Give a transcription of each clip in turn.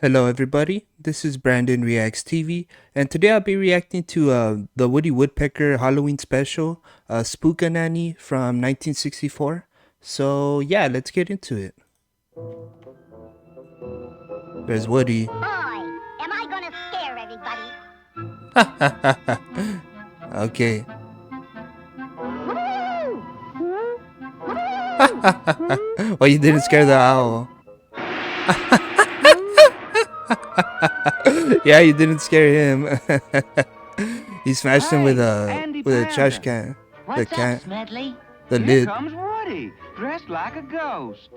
Hello everybody, this is Brandon Reacts TV, and today I'll be reacting to the Woody Woodpecker Halloween special, Spook-A-Nanny from 1964. So yeah, let's get into it. There's Woody. Boy, am I gonna scare everybody. Okay. Well, you didn't scare the owl. Yeah, you didn't scare him. He smashed him with a trash can. The What's can. up, Smedley? The Here lid. comes Woody, dressed like a ghost.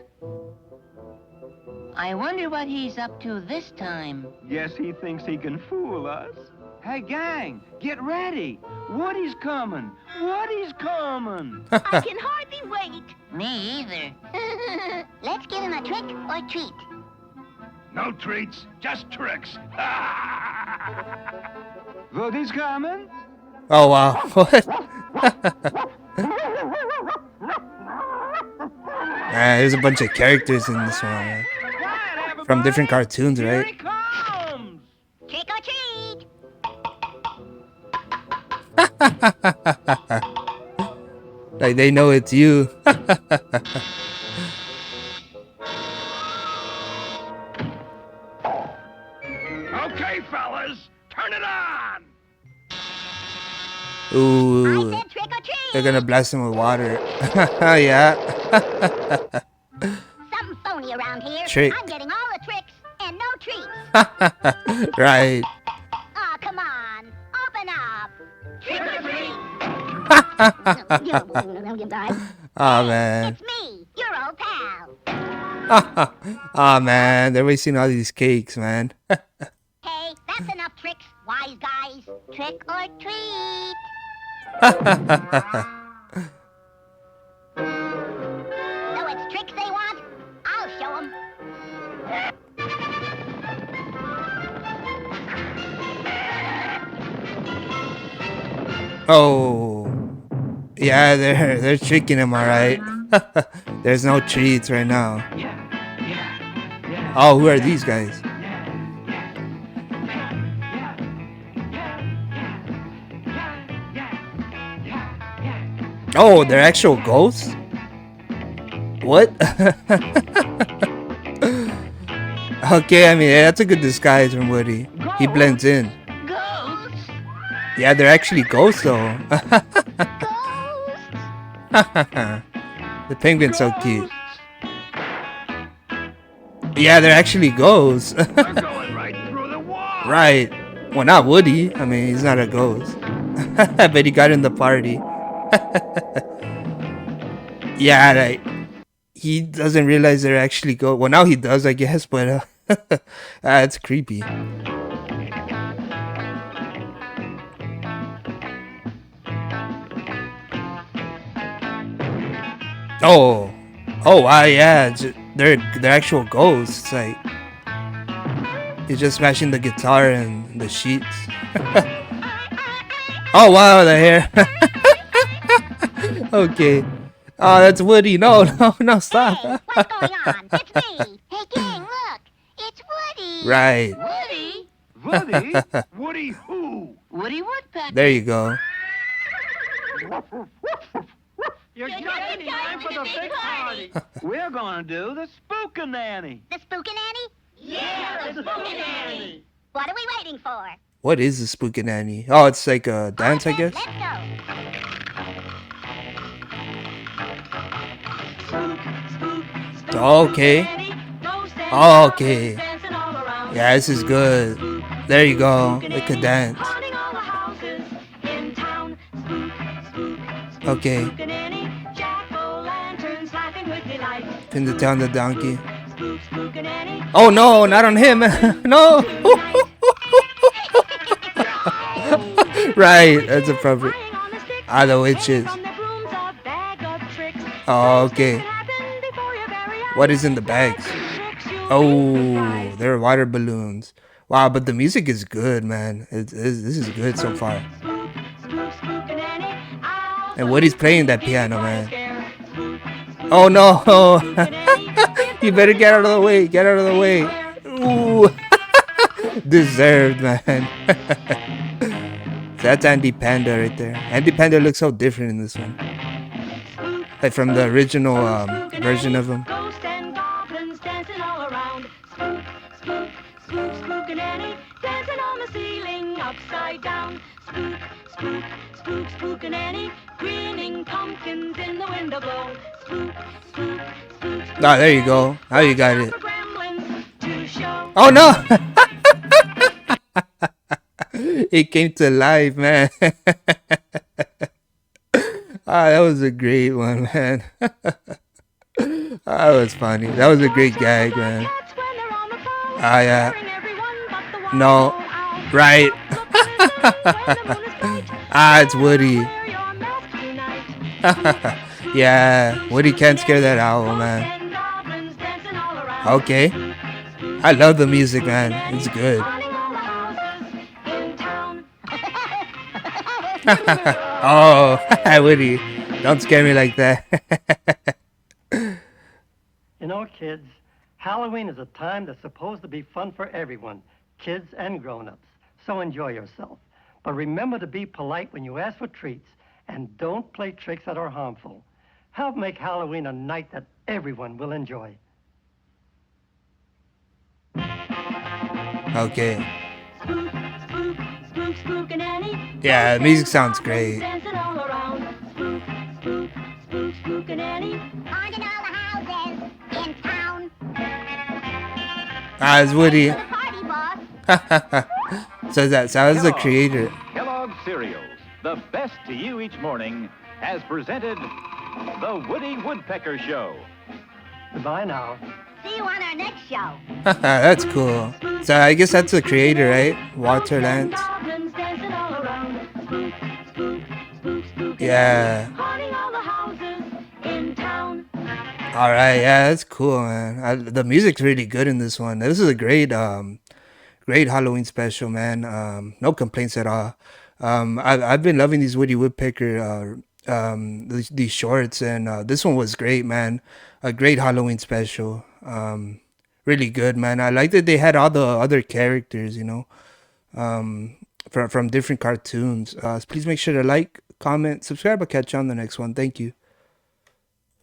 I wonder what he's up to this time. Guess he thinks he can fool us. Hey, gang, get ready. Woody's coming. Woody's coming. I can hardly wait. Me either. Let's give him a trick or treat. No treats, just tricks. Woody's coming? Oh wow. What? There's a bunch of characters in this one. Quiet, From different cartoons, Here right? he comes. Trick or treat. Like they know it's you. Okay, fellas, turn it on. I Ooh, said trick or treat. they're gonna blast him with water. Yeah. Something phony around here. Trick. I'm getting all the tricks and no treats. Right. Oh, come on. Open up. Trick or treat. Oh man. It's me, your old pal. Oh man, they're wasting all these cakes, man. Hey, that's enough tricks, wise guys. Trick or treat. So it's tricks they want? I'll show them. Oh. Yeah, they're tricking him, alright. There's no treats right now. Oh, who are these guys? Oh, they're actual ghosts? What? Okay, I mean, yeah, that's a good disguise from Woody. He blends in. Ghosts? Yeah, they're actually ghosts though. The penguin's so cute. Yeah, they're actually ghosts. We're going right through the wall. Right. Well, not Woody. I mean, he's not a ghost. But he got in the party. Yeah, like, he doesn't realize they're actually ghosts. Well, now he does, I guess, but it's creepy. Oh, oh wow, yeah, they're actual ghosts. Like he's just smashing the guitar and the sheets. Oh wow, the hair. Okay. Oh, that's Woody. No, no, no, stop. Hey, what's going on? It's me. Hey, gang, look. It's Woody. Right. Woody? Woody? Woody who? Woody Woodpecker. There you go. You're just just in in time time for the big party. We're gonna do the Spook-A-Nanny. The Spook-A-Nanny? Yeah, the Spook-A-Nanny. What are we waiting for? What is the Spook-A-Nanny? Oh, it's like a dance, I Okay, guess. Let's go. Okay. Oh, okay. Yeah, this is good. There you go. They could dance. Okay. Pin the town the donkey. Oh no, not on him. No. Right, that's appropriate. Ah, the witches. Oh, okay. What is in the bags? Oh, they're water balloons. Wow, but the music is good, man. This is good so far. And Woody's playing that piano, man. Oh no! You better get out of the way. Get out of the way. Ooh. deserved, man. That's Andy Panda right there. Andy Panda looks so different in this one, like from the original version of him. Ghosts and goblins dancing all around. Spook, spook, spook, Spook-A-Nanny, dancing on the ceiling upside down. Spook, spook, spook, Spook-A-Nanny, grinning pumpkins in the window glow. Spook, spook, spook, spook. Ah, there you go. Now you got it. Gremlins to show. Oh no! It came to life, man. Ah, that was a great one, man. That was funny. That was a great gag, man. Cats when they're on the phone, Ah, yeah. scaring everyone but the No. wild owl. Right. Look for the sun when the moon is bright. Ah, it's Woody. Wear your mask tonight. Yeah, Woody can't scare that owl, man. And goblins dancing all around. Okay. I love the music, man. It's good. Haunting all the houses in town. Oh, Woody, don't scare me like that. You know, kids, Halloween is a time that's supposed to be fun for everyone, kids and grown-ups. So enjoy yourself. But remember to be polite when you ask for treats, and don't play tricks that are harmful. Help make Halloween a night that everyone will enjoy. Okay. Spook, spook, spook, Spook-A-Nanny. Yeah, the music sounds great. Dancing all around. Spook, spook, spook, Spook-A-Nanny. Haunting all the houses in town. Ah, it's Woody. The party boss. So that was the creator. Kellogg's Cereals, the best to you each morning, has presented The Woody Woodpecker Show. Goodbye now. See you on our next show. That's cool. So I guess that's the creator, right? Walter Lantz. Goblins dancing all around. Spook, spook, spook, spook. Yeah. Haunting all the houses in town. All right. Yeah, that's cool, man. The music's really good in this one. This is a great Halloween special, man. No complaints at all. I've been loving these Woody Woodpecker these shorts, and this one was great, man. A great Halloween special. Really good, man. I like that they had all the other characters, you know, from different cartoons. Please make sure to like, comment, subscribe. I'll catch you on the next one. Thank you.